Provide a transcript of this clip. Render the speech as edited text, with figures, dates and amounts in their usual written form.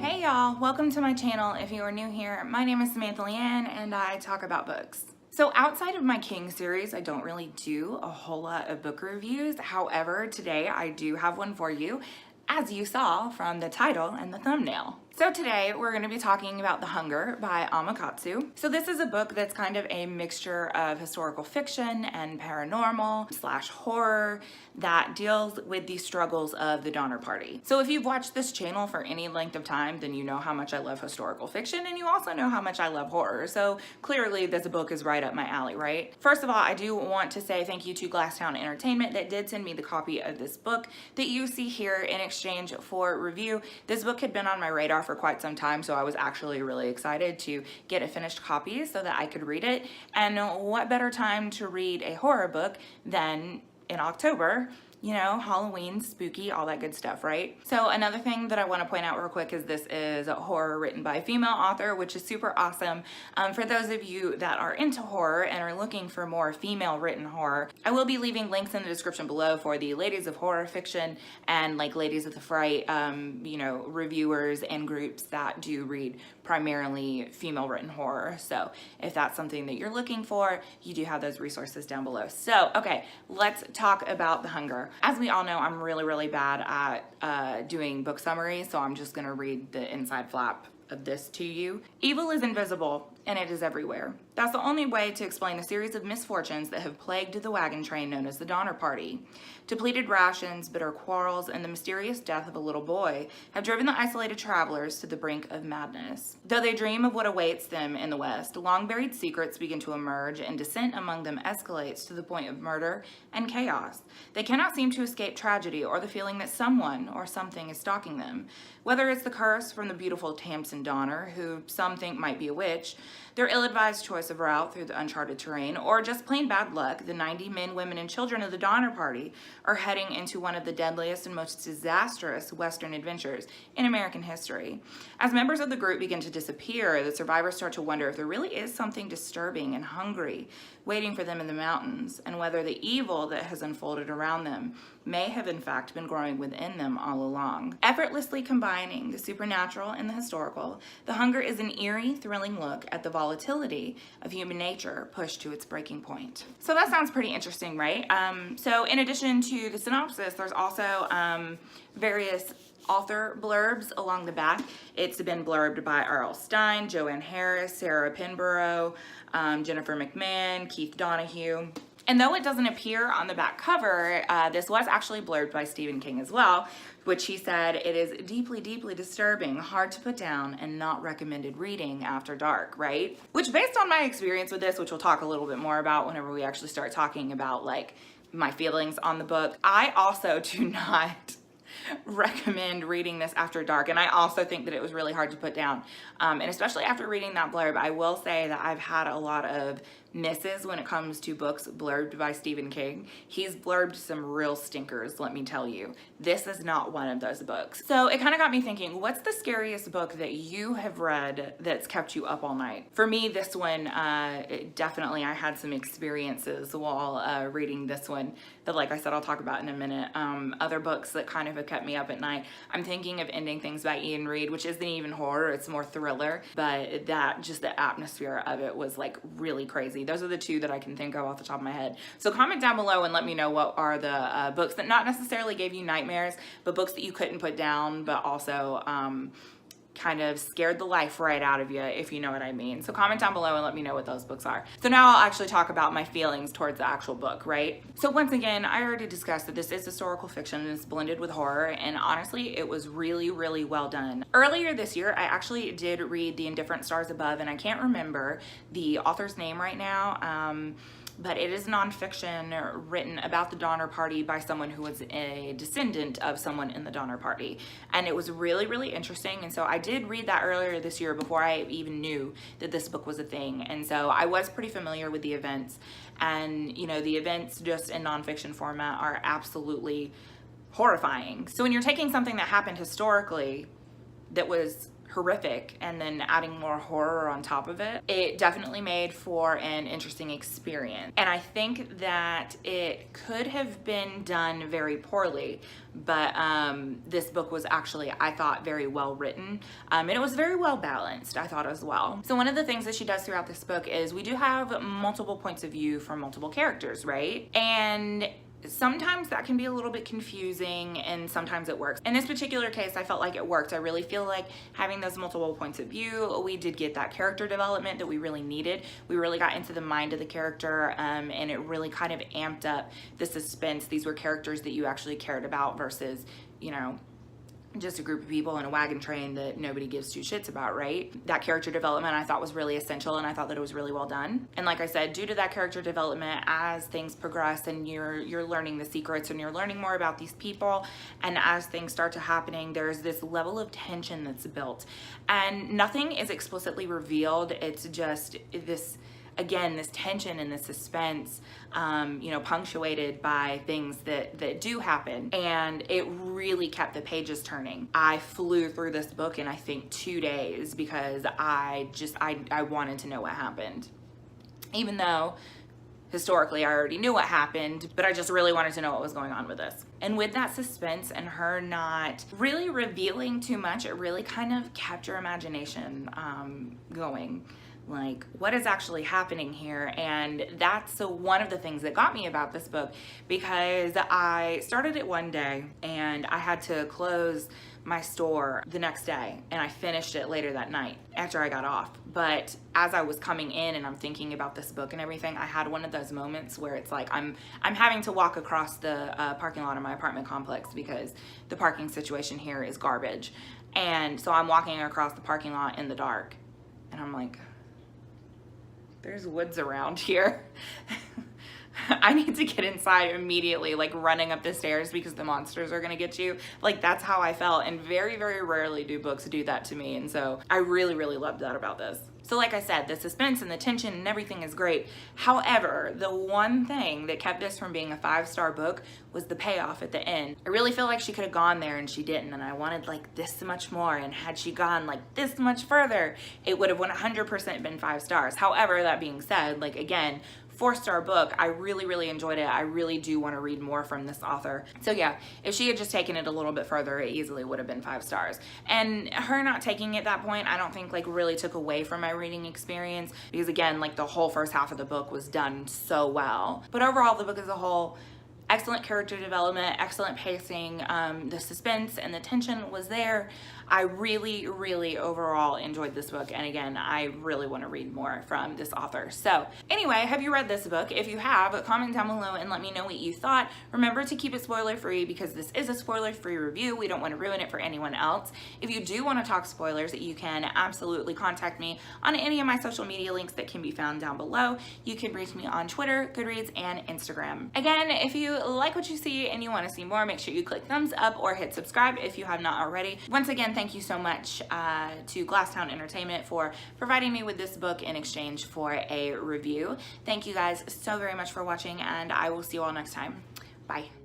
Hey y'all, welcome to my channel. If you are new here, my name is Samantha Leighanne and I talk about books. So outside of my King series, I don't really do a whole lot of book reviews. However, today I do have one for you, as you saw from the title and the thumbnail. So today we're going to be talking about The Hunger by Alma Katsu. So this is a book that's kind of a mixture of historical fiction and paranormal / horror that deals with the struggles of the Donner Party. So if you've watched this channel for any length of time, then you know how much I love historical fiction and you also know how much I love horror. So clearly this book is right up my alley, right? First of all, I do want to say thank you to Glasstown Ent that did send me the copy of this book that you see here in exchange for review. This book had been on my radar for quite some time, so I was actually really excited to get a finished copy so that I could read it. And what better time to read a horror book than in October? You know, Halloween, spooky, all that good stuff, right? So another thing that I want to point out real quick is this is a horror written by a female author, which is super awesome. For those of you that are into horror and are looking for more female written horror, I will be leaving links in the description below for the Ladies of Horror Fiction and like Ladies of the Fright, you know, reviewers and groups that do read primarily female written horror. So if that's something that you're looking for, you do have those resources down below. So, okay, let's talk about The Hunger. As we all know, I'm really bad at doing book summaries, so I'm just gonna read the inside flap of this to you. Evil is invisible and it is everywhere. That's the only way to explain the series of misfortunes that have plagued the wagon train known as the Donner Party. Depleted rations, bitter quarrels, and the mysterious death of a little boy have driven the isolated travelers to the brink of madness. Though they dream of what awaits them in the West, long-buried secrets begin to emerge and dissent among them escalates to the point of murder and chaos. They cannot seem to escape tragedy or the feeling that someone or something is stalking them. Whether it's the curse from the beautiful Tamsin Donner, who some think might be a witch, their ill-advised choice of route through the uncharted terrain, or just plain bad luck, the 90 men, women, and children of the Donner Party are heading into one of the deadliest and most disastrous Western adventures in American history. As members of the group begin to disappear, the survivors start to wonder if there really is something disturbing and hungry waiting for them in the mountains, and whether the evil that has unfolded around them may have in fact been growing within them all along. Effortlessly combining the supernatural and the historical, The Hunger is an eerie, thrilling look at the volatility of human nature pushed to its breaking point. So that sounds pretty interesting, right? So in addition to the synopsis, there's also various author blurbs along the back. It's been blurbed by R.L. Stine, Joanne Harris, Sarah Pinborough, Jennifer McMahon, Keith Donahue. And though it doesn't appear on the back cover, this was actually blurbed by Stephen King as well, which he said it is deeply disturbing, hard to put down, and not recommended reading after dark, right? Which, based on my experience with this, which we'll talk a little bit more about whenever we actually start talking about like my feelings on the book, I also do not recommend reading this after dark, and I also think that it was really hard to put down, and especially after reading that blurb, I will say that I've had a lot of misses when it comes to books blurbed by Stephen King. He's blurbed some real stinkers, let me tell you. This is not one of those books. So it kind of got me thinking, what's the scariest book that you have read that's kept you up all night? For me, this one, definitely I had some experiences while reading this one that, like I said, I'll talk about in a minute. Other books that kind of have kept me up at night, I'm thinking of Ending Things by Ian Reid, which isn't even horror, it's more thriller, but that, just the atmosphere of it was like really crazy. Those are the two that I can think of off the top of my head. So comment down below and let me know what are the books that not necessarily gave you nightmares, but books that you couldn't put down, but also kind of scared the life right out of you, if you know what I mean. So comment down below and let me know what those books are. So now I'll actually talk about my feelings towards the actual book, right? So once again, I already discussed that this is historical fiction and it's blended with horror, and honestly, it was really well done. Earlier this year, I actually did read The Indifferent Stars Above, and I can't remember the author's name right now, but it is nonfiction written about the Donner Party by someone who was a descendant of someone in the Donner Party. And it was really interesting. And so I did read that earlier this year before I even knew that this book was a thing. And so I was pretty familiar with the events. And, you know, the events just in nonfiction format are absolutely horrifying. So when you're taking something that happened historically that was horrific and then adding more horror on top of it, it definitely made for an interesting experience. And I think that it could have been done very poorly, but this book was actually, I thought, very well written, and it was very well balanced, I thought, as well. So one of the things that she does throughout this book is we do have multiple points of view from multiple characters, right? And sometimes that can be a little bit confusing, and sometimes it works. In this particular case, I felt like it worked. I really feel like having those multiple points of view, we did get that character development that we really needed. We really got into the mind of the character, and it really kind of amped up the suspense. These were characters that you actually cared about versus, you know, just a group of people in a wagon train that nobody gives two shits about, right? That character development I thought was really essential, and I thought that it was really well done. And like I said, due to that character development, as things progress and you're learning the secrets and you're learning more about these people, and as things start to happening, there's this level of tension that's built. And nothing is explicitly revealed. It's just this, again, this tension and this suspense, you know, punctuated by things that do happen. And it really kept the pages turning. I flew through this book in, I think, 2 days because I wanted to know what happened. Even though historically I already knew what happened, but I just really wanted to know what was going on with this. And with that suspense and her not really revealing too much, it really kind of kept your imagination going. Like, what is actually happening here? And that's one of the things that got me about this book, because I started it one day and I had to close my store the next day, and I finished it later that night after I got off. But as I was coming in and I'm thinking about this book and everything, I had one of those moments where it's like I'm having to walk across the parking lot of my apartment complex because the parking situation here is garbage. And so I'm walking across the parking lot in the dark, and I'm like, there's woods around here. I need to get inside immediately, like running up the stairs because the monsters are gonna get you. Like, that's how I felt, and very, very rarely do books do that to me. And so I really, really loved that about this. So like I said, the suspense and the tension and everything is great. However, the one thing that kept this from being a 5-star book was the payoff at the end. I really feel like she could have gone there and she didn't, and I wanted like this much more, and had she gone like this much further, it would have 100% been 5 stars. However, that being said, like, again, 4-star book. I really, really enjoyed it. I really do want to read more from this author. So yeah, if she had just taken it a little bit further, it easily would have been 5 stars. And her not taking it at that point, I don't think like really took away from my reading experience, because again, like the whole first half of the book was done so well. But overall, the book as a whole, excellent character development, excellent pacing, the suspense and the tension was there. I really, really overall enjoyed this book, and again, I really want to read more from this author. So anyway, have you read this book? If you have, comment down below and let me know what you thought. Remember to keep it spoiler free, because this is a spoiler free review. We don't want to ruin it for anyone else. If you do want to talk spoilers, you can absolutely contact me on any of my social media links that can be found down below. You can reach me on Twitter, Goodreads, and Instagram. Again, if you like what you see and you want to see more, make sure you click thumbs up or hit subscribe if you have not already. Once again, thank you so much to Glasstown Entertainment for providing me with this book in exchange for a review. Thank you guys so very much for watching, and I will see you all next time. Bye.